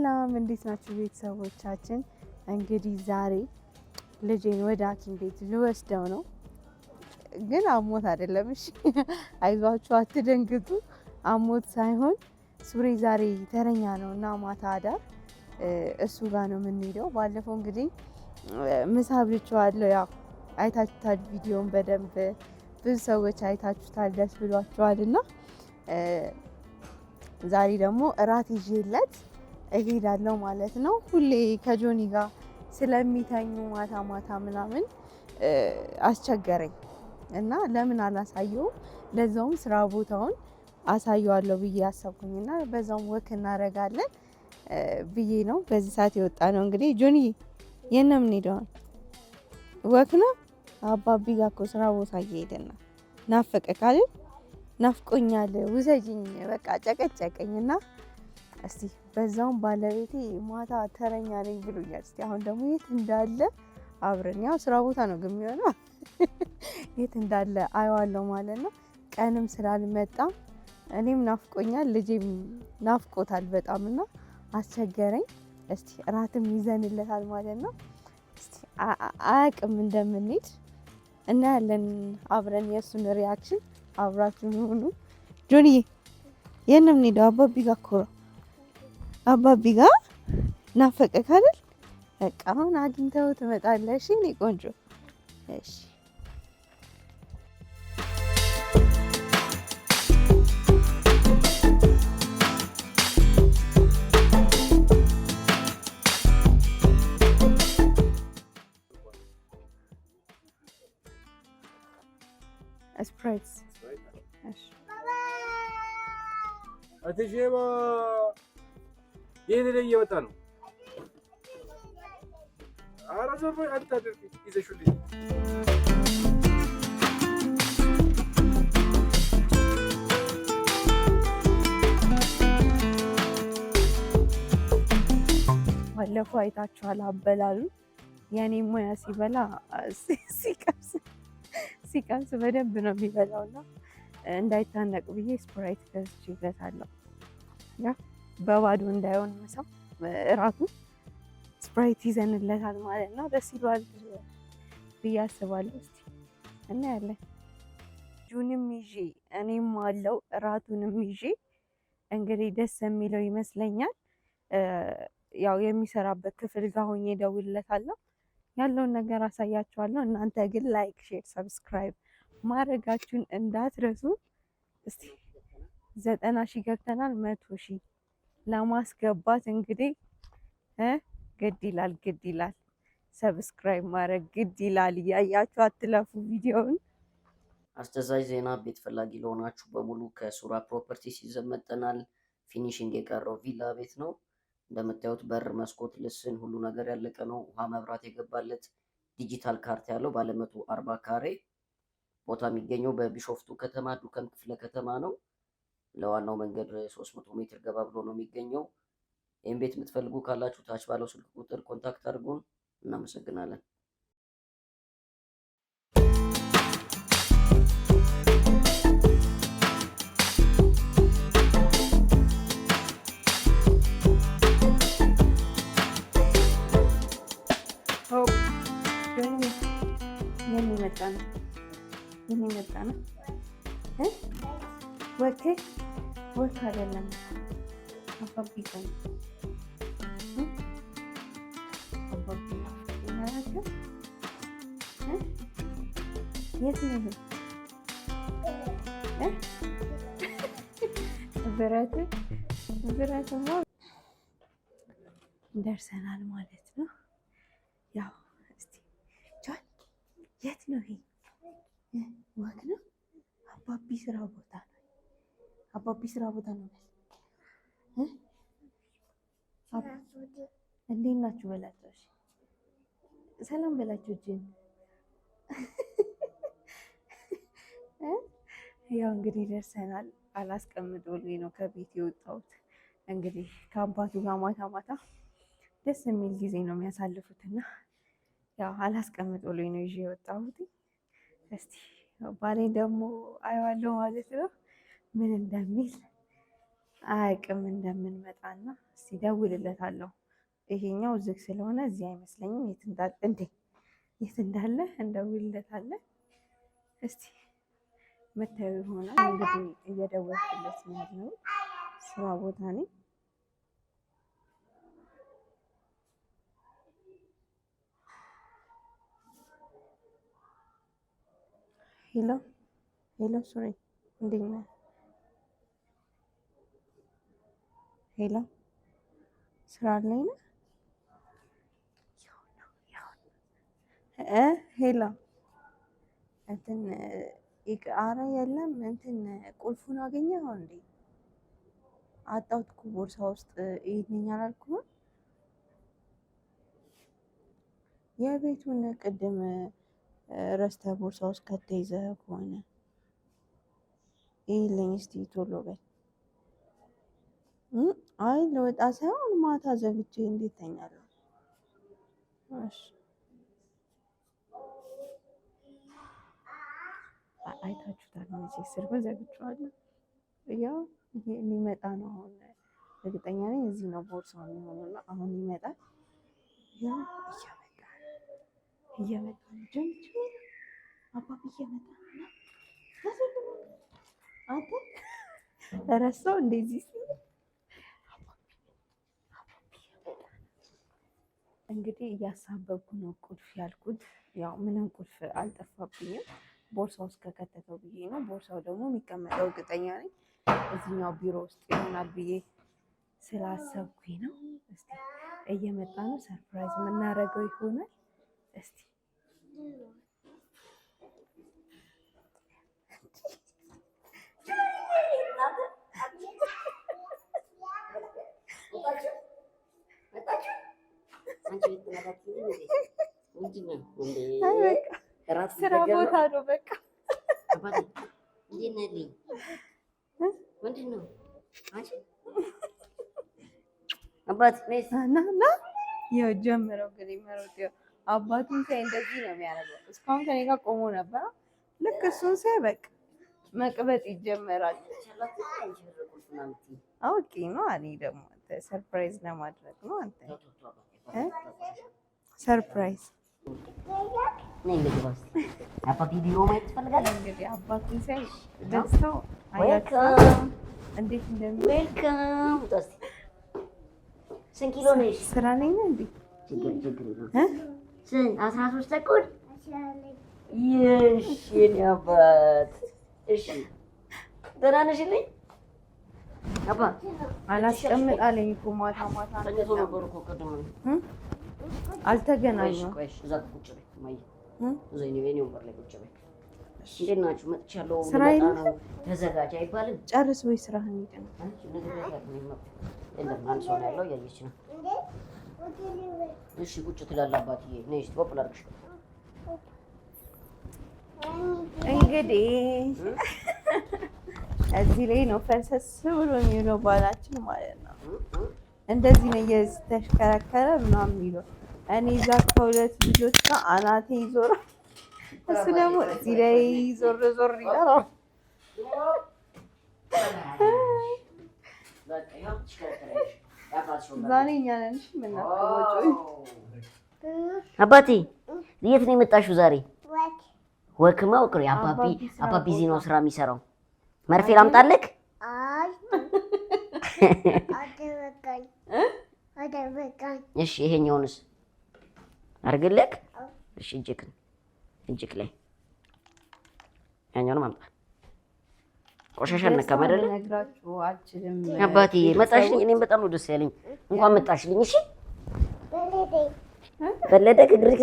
ሰላም እንዴት ናችሁ ቤተሰቦቻችን? እንግዲህ ዛሬ ልጄን ወደ ሐኪም ቤት ልወስደው ነው። ግን አሞት አይደለም። እሺ አይዟችሁ፣ አትደንግጡ። አሞት ሳይሆን ሱሬ ዛሬ ተረኛ ነው እና ማታ አዳር እሱ ጋር ነው የምንሄደው። ባለፈው እንግዲህ ምሳ ብልቼዋለሁ። ያው አይታችሁታል ቪዲዮን በደንብ ብዙ ሰዎች አይታችሁታል፣ ደስ ብሏችኋል። እና ዛሬ ደግሞ እራት ይዤለት እሄዳለሁ ማለት ነው። ሁሌ ከጆኒ ጋር ስለሚተኙ ማታ ማታ ምናምን አስቸገረኝ እና ለምን አላሳየውም፣ ለዛውም ስራ ቦታውን አሳየዋለሁ ብዬ አሰብኩኝና በዛውም ወክ እናደርጋለን ብዬ ነው በዚህ ሰዓት የወጣ ነው። እንግዲህ ጆኒ የት ነው የምንሄደው? ወክ ነው። አባቢ ጋር እኮ ስራ ቦታ እየሄድን ነው። ናፈቀ ካለ ናፍቆኛል ውሰጂኝ በቃ ጨቀጨቀኝ እና እስቲ በዛውም ባለቤቴ ማታ ተረኛ ነኝ ብሎኛል። እስቲ አሁን ደግሞ የት እንዳለ አብረን፣ ያው ስራ ቦታ ነው ግን የሚሆነው የት እንዳለ አየዋለሁ ማለት ነው። ቀንም ስላልመጣ እኔም ናፍቆኛል፣ ልጄም ናፍቆታል በጣም እና አስቸገረኝ። እስቲ እራትም ይዘንለታል ማለት ነው። እስቲ አያውቅም እንደምንሄድ እናያለን አብረን። የእሱን ሪያክሽን አብራችሁን ሁኑ። ጆኒዬ የት ነው የምንሄደው? አባቢ ጋር እኮ ነው። አባቢ ጋር ናፈቀህ አይደል? በቃ አሁን አግኝተው ትመጣለህ። እሺ እኔ ቆንጆ። እሺ ስፕራይት አትሼባ ይሄን እየወጣ ነው። ኧረ ዞር በይ አታድርጊ። ይዘሽልኝ ባለፈው አይታችኋል አበላሉ። የኔ ሙያ ሲበላ ሲቀምስ በደንብ ነው የሚበላውና እንዳይታነቅ ብዬ ስፕራይት ገዝቼለታለሁ። ያ በባዶ እንዳይሆን ምሳው እራቱ ስፕራይት ይዘንለታል ማለት ነው። ደስ ይሏል ብዬ አስባለሁ። እስቲ እናያለን። ጁንም ይዤ እኔም አለው እራቱንም ይዤ እንግዲህ ደስ የሚለው ይመስለኛል። ያው የሚሰራበት ክፍል ጋር ሆኜ እደውልለታለሁ፣ ያለውን ነገር አሳያችኋለሁ። እናንተ ግን ላይክ፣ ሼር፣ ሰብስክራይብ ማድረጋችሁን እንዳትረሱ። እስቲ 90,000 ገብተናል። 100,000 ለማስገባት እንግዲህ ግድ ይላል ሰብስክራይብ ማድረግ ግድ ይላል። እያያችሁ አትለፉ ቪዲዮውን። አስተዛዥ ዜና ቤት ፈላጊ ለሆናችሁ በሙሉ ከሱራ ፕሮፐርቲስ ይዘን መጥተናል። ፊኒሽንግ የቀረው ቪላ ቤት ነው። እንደምታዩት በር፣ መስኮት፣ ልስን ሁሉ ነገር ያለቀ ነው። ውሃ መብራት የገባለት ዲጂታል ካርታ ያለው ባለ 140 ካሬ ቦታ የሚገኘው በቢሾፍቱ ከተማ ዱከም ክፍለ ከተማ ነው። ለዋናው መንገድ 300 ሜትር ገባ ብሎ ነው የሚገኘው። ይህም ቤት የምትፈልጉ ካላችሁ ታች ባለው ስልክ ቁጥር ኮንታክት አድርጉን። እናመሰግናለን። የሚመጣ ነው ወክ አይደለም አባቢ ቀን አባቢ ያላችሁ የት ነው ብረትማ ደርሰናል ማለት ነው። ያው እስቲ ጆን የት ነው ይሄ? ወክ ነው። አባቢ ስራ ቦታ ነው። አባቢ ስራ ቦታ ነው። እንዴት ናችሁ በላቸው። ሰላም በላቸው። እጅን ያው እንግዲህ ደርሰናል። አላስቀምጥ ብሎኝ ነው ከቤት የወጣሁት። እንግዲህ ከአባቱ ጋር ማታ ማታ ደስ የሚል ጊዜ ነው የሚያሳልፉትና ያው አላስቀምጥ ብሎኝ ነው ይዤ የወጣሁት። እስቲ ባሌን ደግሞ አየዋለሁ ማለት ነው ምን እንደሚል አያውቅም እንደምንመጣና እስቲ እደውልለታለሁ። ይሄኛው ዝግ ስለሆነ እዚህ አይመስለኝም። የት እንዳለ እንደውልለታለን። እስቲ መታየው ይሆናል እንግዲህ እየደወልኩለት ነው ያለው። ስራ ቦታ ነኝ። ሄሎ ሱሬ እንዴት ነህ? ሄሎ ስራ ላይ ነህ? ሄሎ እንትን ኧረ የለም እንትን ቁልፉን አገኘኸው እንዴ? አጣሁት እኮ ቦርሳ ውስጥ ይሄድልኝ አላልኩህም? የቤቱን ቅድም ረስተህ ቦርሳ ውስጥ ከተህ ይዘህ ከሆነ ይሄልኝ እስቲ ቶሎ በል። አይ ለወጣ ሳይሆን ማታ ዘግቼ እንዴት ተኛለሁ? እሺ አይታችሁታል መቼስ ስልኩን ዘግቼዋለሁ። ያው ሊመጣ ነው አሁን እርግጠኛ ነኝ። እዚህ ነው ቦርሳው የሚሆነውና አሁን ይመጣል። ያው እየመጣ ነው ጀምቹ አባቢ እየመጣ ነው። አንተ ረሳው እንደዚህ ሲል እንግዲህ እያሳበብኩ ነው ቁልፍ ያልኩት። ያው ምንም ቁልፍ አልጠፋብኝም ቦርሳ ውስጥ ከከተተው ብዬ ነው። ቦርሳው ደግሞ የሚቀመጠው እርግጠኛ ነኝ እዚህኛው ቢሮ ውስጥ ይሆናል ብዬ ስላሰብኩኝ ነው። እስቲ እየመጣ ነው። ሰርፕራይዝ የምናደርገው ይሆናል። እስቲ ስራ ቦታ ነው በቃ። አባት ይኸው ጀምረው እንግዲህ መሮጥ አባቱን ሳይ እንደዚህ ነው የሚያደርገው። እስካሁን ከኔ ጋር ቆሞ ነበር። ልክ እሱን ሳይ በቃ መቅበጥ ይጀመራል። አውቄ ነው እኔ ደግሞ ሰርፕራይዝ ለማድረግ ነው። አንተ ሰርፕራይዝ አባቢ ቢሮ ማየት ትፈልጋለህ? እንግዲህ አባቱን ሳይ ደስታው አያችሁ እንዴት ዌልካም። ስንት ኪሎ ነሽ? ስራ ነኝ እንዴ? ችግር ስንት 13 ተኩል? እሺ የኔ አባት እሺ ደህና ነሽልኝ? አባ አላስቀምጥ አለኝ እኮ ማታ ተኝቶ ነበር እኮ ቅድም አልተገናኘሁም። እዛ ቁጭ በይ ማይ እዛ እኔ ወንበር ላይ ቁጭ በይ። እንዴት ናችሁ? መጥቻለሁ። ነው ተዘጋጅ አይባልም? ጨርስ ወይ ስራህን ይቀር። የለም አንድ ሰው ነው ያለው እያየች ነው። እሺ ቁጭ ትላለህ አባትዬ። ነይ እስኪ ፖፕ ላድርግሽ። እንግዲህ እዚህ ላይ ነው ፈሰስ ብሎ የሚውለው ባላችን ማለት ነው። እንደዚህ ነው እየተሽከረከረ ምናምን የሚለው። እኔ እዛ ከሁለት ልጆች ጋር አናቴ ይዞራል፣ እሱ ደግሞ እዚህ ላይ ዞር ይላል። ዛሬ እኛ ነን የምናስቀምጠው። አባቴ የት ነው የመጣሽው ዛሬ? ወክማ ወክሪ። አባቢ እዚህ ነው ስራ የሚሰራው። መርፌ ላምጣልክ? እሺ ይሄኛውንስ አድርግልክ? እሺ እጅክ ላይ ያኛውን ማምጣ። ቆሻሻ ነካም አይደለ? አባቴ መጣሽልኝ። እኔም በጣም ነው ደስ ያለኝ። እንኳን መጣሽልኝ። እሺ በለደክ እግርክ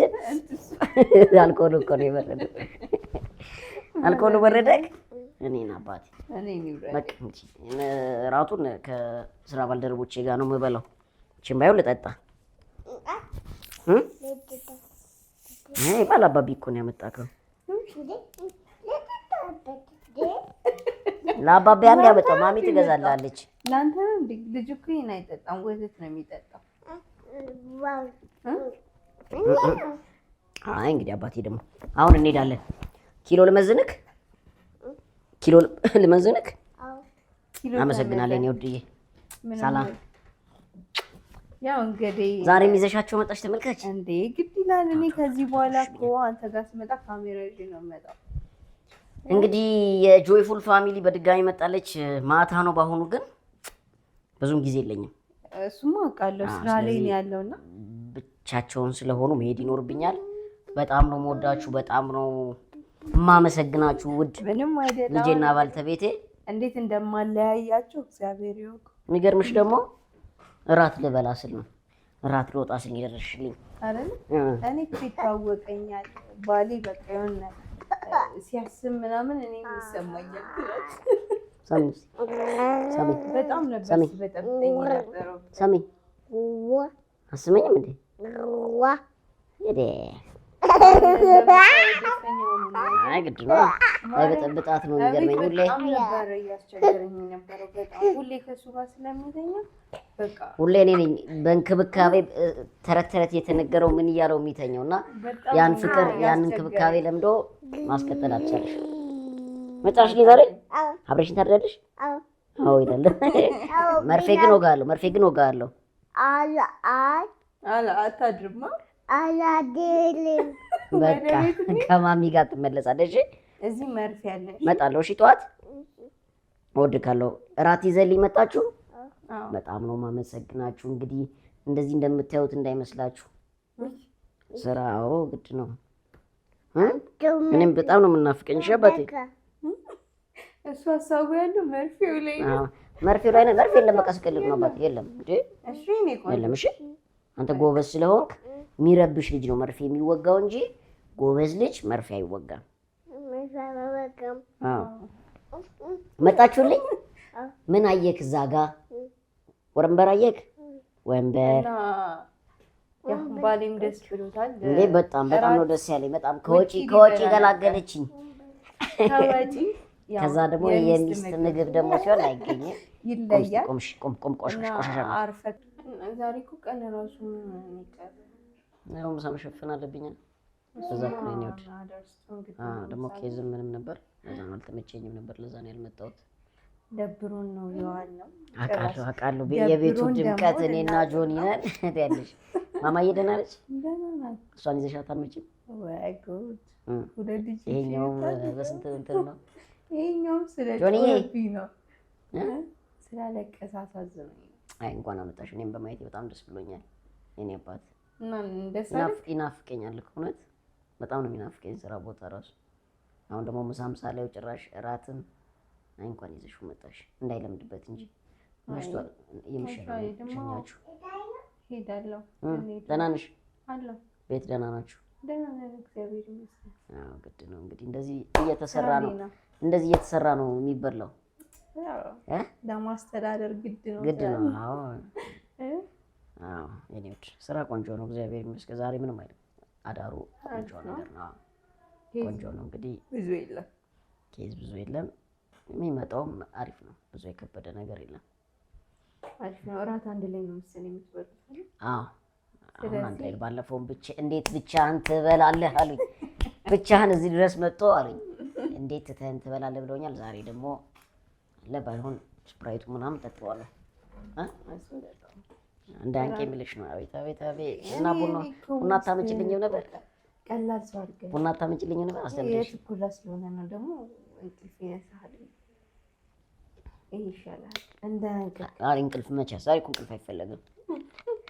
አልኮሉ እኮ ነው የበረደው። አልኮሉ በረደክ። እኔን አባቴ በቃ እንጂ ራቱን ከስራ ባልደረቦቼ ጋር ነው የምበላው። እቺን ባይሆን ልጠጣ ባል አባቢ እኮ ነው ያመጣከው። ለአባቢ አንድ ያመጣው ማሚ ትገዛላለች። ለአንተ ነው እንዴ? ልጅ እኮ ይሄን አይጠጣም፣ ወተት ነው የሚጠጣው። አይ እንግዲህ አባቴ ደግሞ አሁን እንሄዳለን። ኪሎ ልመዝንክ? አመሰግናለሁ እኔ ውድዬ። ሰላም። ያው እንግዲህ ዛሬም ይዘሻቸው መጣሽ ተመልካች። እንዴ ግድ ይላል። እኔ ከዚህ በኋላ እኮ አንተ ጋር ስመጣ ካሜራ ይዤ ነው የምመጣው። እንግዲህ የጆይፉል ፋሚሊ በድጋሚ መጣለች። ማታ ነው በአሁኑ፣ ግን ብዙም ጊዜ የለኝም። እሱማ አውቃለሁ፣ ስራ ላይ ነው ያለውና ብቻቸውን ስለሆኑ መሄድ ይኖርብኛል። በጣም ነው የምወዳችሁ፣ በጣም ነው የማመሰግናችሁ ውድ ምንም አይደለም ልጄና ባልተቤቴ። እንዴት እንደማለያያቸው እግዚአብሔር ይወቅ። የሚገርምሽ ደግሞ እራት ልበላ ስል ነው እራት ልወጣ ስል ይደርሽልኝ አይደል? እኔ እኮ ይታወቀኛል ባሌ በቃ የሆነ ሲያስብ ምናምን እኔ ይሰማኛል። ሰሚ በጣም ነበር በጠብጠኝ ነበረው። ሰሚ አስመኝም እንዴ ሄደ አይ ግድ ነው በጥብጣት ነው የሚገርመኝ። ሁሌ ነበር እያስቸገረኝ ነበረው በጣም ሁሌ ከሱ ጋር ስለሚተኛ በቃ ሁሌ እኔ ነኝ በእንክብካቤ ተረት ተረት የተነገረው ምን እያለው የሚተኘውና ያን ፍቅር ያን እንክብካቤ ለምዶ ማስቀጠል አልቻለሽ። መጣሽ ዛሬ አብረሽን ታድሪያለሽ? አዎ ይላል። መርፌ ግን ወጋለሁ። አታድርማ አላደለም። በቃ ከማሚ ጋር ትመለሳለሽ። እዚህ መርፌ ያለሽ እመጣለሁ። እሺ ጠዋት እወድካለሁ። እራት ይዘልኝ መጣችሁ። በጣም ነው ማመሰግናችሁ። እንግዲህ እንደዚህ እንደምታዩት እንዳይመስላችሁ ስራው ግድ ነው። እኔም በጣም ነው የምናፍቀኝ። ሸበቴ እሱ ሀሳቡ ያለው መርፌው ላይ ነው። መርፌው ላይ ነው። መርፌ የለም። በቃ ስቀልድ ነው አባት። የለም እንዴ እሺ እኔ ቆይ የለም። እሺ አንተ ጎበዝ ስለሆንክ የሚረብሽ ልጅ ነው መርፌ የሚወጋው እንጂ ጎበዝ ልጅ መርፌ አይወጋም። መጣችሁልኝ? ምን አየክ እዛ ጋ? ወንበር አየክ? ወንበር ባሌም ደስ ብሎታል እንዴ? በጣም ነው ደስ ያለኝ። በጣም ከወጪ ገላገለችኝ። ከዛ ደግሞ የሚስት ምግብ ደግሞ ሲሆን አይገኝም። ይለያል። ቆም ቆሻሻ አርፈት ዛሬ እኮ ቀን እራሱ ነው ምሳ መሸፈን አለብኝ። በዛ እኮ ነው የሚወድ ደግሞ ኬዝም ምንም ነበር። ለዛ ነው አልተመቸኝም ነበር። ለዛ ነው ያልመጣሁት። ደብሮን ነው የዋልነው። አውቃለሁ። የቤቱ ድምቀት እኔና ጆኒ ነን ያለሽ። ማማዬ ደህና ነች? ደህና ናት። እሷን ይዘሻት አትመጭም? ወይ ጉድ! ይሄኛውም በስንት እንትን ነው። ይሄኛውም ስለ ጆኒ ነው ስላለቀሰ አሳዝነኝ። አይ እንኳን አመጣሽ። እኔም በማየቴ በጣም ደስ ብሎኛል። የኔ አባት ይናፍቀኛል። እውነት በጣም ነው የሚናፍቀኝ ስራ ቦታ ራሱ። አሁን ደግሞ ምሳም ሳላየው ጭራሽ እራትም አይ እንኳን ይዘሽው መጣሽ እንዳይለምድበት እንጂ መሽቷል። የምሸኛችሁ ሄዳለሁ። ደህና ነሽ? አለሁ። ቤት ደህና ናችሁ? ደህና ነን እግዚአብሔር ይመስገን። አዎ ግድ ነው እንግዲህ እንደዚህ እየተሰራ ነው የሚበላው። ለማስተዳደር ግድ ነው። አዎ የኔዎች ስራ ቆንጆ ነው እግዚአብሔር ይመስገን። ዛሬ ምንም አይደለም። አዳሩ ቆንጆ ነገር ነው። ቆንጆ ነው እንግዲህ ብዙ የለም። የሚመጣውም አሪፍ ነው። ብዙ የከበደ ነገር የለም። አሪፍ ነው። እራት አንድ ላይ ነው መሰለኝ የምትበሉት? አዎ አሁን አንድ ላይ። ባለፈውም እንዴት ብቻህን ትበላለህ አሉኝ። ብቻህን እዚህ ድረስ መጥቶ አሉኝ። እንዴት ትተህን ትበላለህ ብለውኛል። ዛሬ ደግሞ ለባይሆን ስፕራይቱ ምናምን ጠጥተዋለሁ። እንደ አንቄ የሚልሽ ነው። አቤት አቤት አቤት! እና ቡና አታመጭልኝም ነበር? ቀላል ሰው አድርገህ ቡና አታመጭልኝም ነበር? አስተምደሽ ችኩላ ስለሆነ ነው። ደግሞ እንቅልፍ ይነሳል። ይሄ ይሻላል። እንደ እንቅልፍ መቼ? ዛሬ እኮ እንቅልፍ አይፈለግም።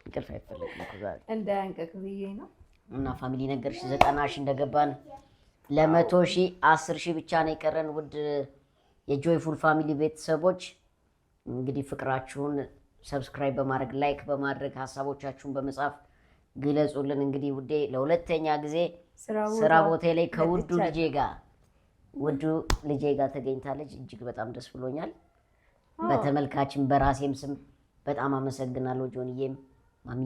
እንቅልፍ አይፈለግም እኮ ዛሬ። እንደ አንቀቅ ብዬ ነው። እና ፋሚሊ ነገርሽ 90,000 እንደገባን ለ100,000 10,000 ብቻ ነው የቀረን። ውድ የጆይፉል ፋሚሊ ቤተሰቦች እንግዲህ ፍቅራችሁን ሰብስክራይብ በማድረግ ላይክ በማድረግ ሀሳቦቻችሁን በመጻፍ ግለጹልን። እንግዲህ ውዴ ለሁለተኛ ጊዜ ስራ ቦታ ላይ ከውዱ ልጄ ጋር ተገኝታለች። እጅግ በጣም ደስ ብሎኛል። በተመልካችን በራሴም ስም በጣም አመሰግናለሁ። ጆንዬም ማሚ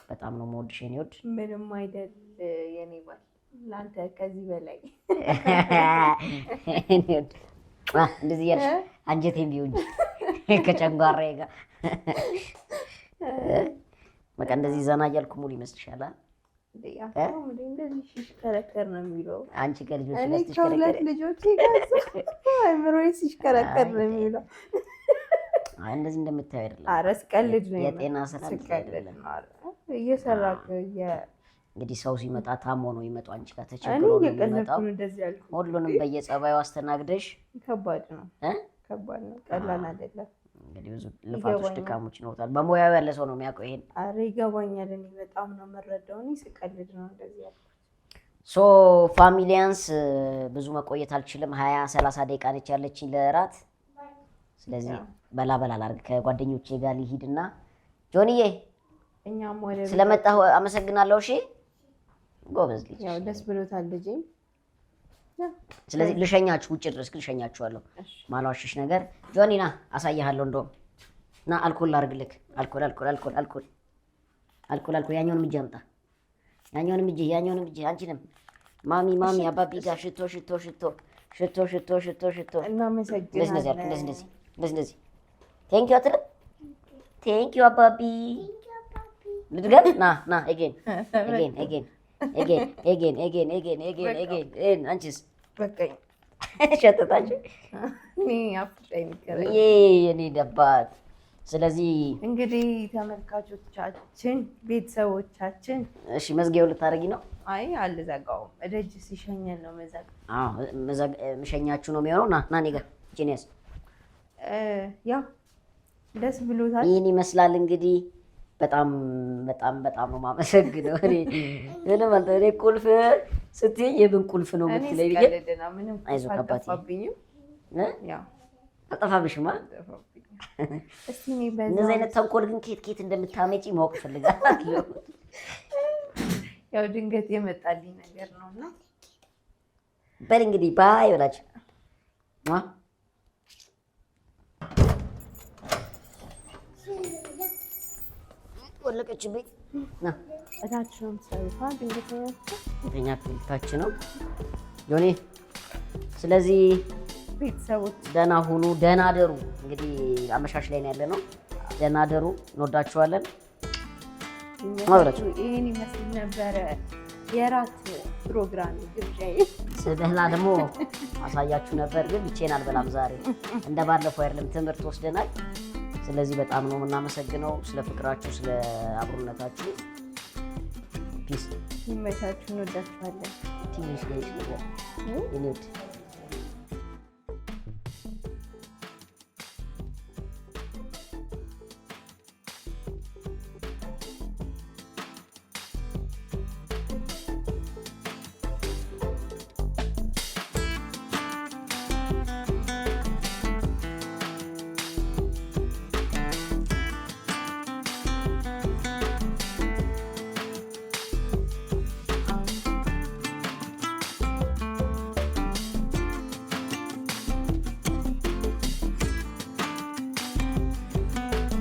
በጣም ነው የምወድሽ የኔ ውድ። ምንም አይደል የኔ ባል፣ ለአንተ ከዚህ በላይ እንደዚህ ያልሽ አንጀቴም ቢሆን ከጨንጓራዬ ጋር በቃ እንደዚህ ዘና እያልኩ ሙሉ ይመስልሻል? እንደዚህ ሲሽከረከር ነው የሚለው። አንቺ ከልጆች እኔ ከሁለት ልጆቼ ጋር አእምሮዬ ሲሽከረከር ነው የሚለው። አይ እንደዚህ እንደምታየው አይደለም። ኧረ ስቀልድ ነው። የጤና ስራ አይደለም። እየሰራ እንግዲህ ሰው ሲመጣ ታሞ ነው የሚመጣው። አንቺ ጋር ተቸግሮ ነው የሚመጣው። ሁሉንም በየጸባዩ አስተናግደሽ ከባድ ነው። ከባድ ነው። ቀላል አይደለም። እንግዲህ ብዙ ልፋቶች ድካሞች ይኖሩታል። በሙያው ያለ ሰው ነው የሚያውቀው ይሄን። ኧረ ይገባኛል። እኔ በጣም ነው የምረዳው። እኔ ስቀልድ ነው እንደዚህ ያልኩት። ሶ ፋሚሊያንስ ብዙ መቆየት አልችልም። 20-30 ደቂቃ ነች ያለችኝ ለእራት። ስለዚህ በላ ላድርግ ከጓደኞቼ ጋር ልሂድና ጆኒዬ እኛም ወደ ስለመጣሁ አመሰግናለሁ። እሺ ጎበዝ ልጅ። ያው ደስ ብሎታል ልጄ። ስለዚህ ልሸኛችሁ፣ ውጭ ድረስ ልሸኛችኋለሁ። ማላዋሽሽ ነገር ጆኒ ና አሳያለሁ። እንደውም ና አልኮል ላድርግልህ። አልኮል ያኛውንም እጅ አምጣ። ያኛውንም እጅ አንቺንም ማሚ አባቢ ጋር ሽቶ እናመሰግናለን። እንደዚህ ቴንኪው አትልም? ቴንኪው አባቢ ልድገም። ና ኤጌን አንቺስ በቃኝ። ሸተታችሁ የኔ ደባት። ስለዚህ እንግዲህ ተመልካቾቻችን፣ ቤተሰቦቻችን እሺ መዝጊያው ልታደርጊ ነው? አይ አልዘጋውም። ደጅ ሲሸኘን ነው መዘጋ። መሸኛችሁ ነው የሚሆነው። ና እኔ ጋር ጂኒየስ። ያው ደስ ብሎታል። ይህን ይመስላል እንግዲህ። በጣም ነው የማመሰግነው። እኔ ቁልፍ ስትይ የምን ቁልፍ ነው የምትለኝ? አይዞህ አባቴ አልጠፋብሽማ። እነዚህ አይነት ተንኮል ግን ኬት እንደምታመጪ ማወቅ እፈልጋለሁ። ያው ድንገት የመጣልኝ ነገር ነውና በል እንግዲህ ባይ በላችሁ። ወለቀችብኝ። እታች ነው የምትሰሩት? ድንገተኛ ክፍልታች ነው ዮኒ። ስለዚህ ቤተሰቦች ደህና ሁኑ፣ ደህና አደሩ። እንግዲህ አመሻሽ ላይ ነው ያለነው። ደህና አደሩ። እንወዳችኋለን። ይህን ይመስል ነበረ የራት ፕሮግራም ግብዣዬ። ስበላ ደግሞ አሳያችሁ ነበር፣ ግን ብቻዬን አልበላም ዛሬ። እንደ ባለፈው አይደለም፣ ትምህርት ወስደናል። ስለዚህ በጣም ነው የምናመሰግነው ስለ ፍቅራችሁ፣ ስለ አብሮነታችሁ። ፒስ። ይመቻችሁ። እንወዳችኋለን። ትንሽ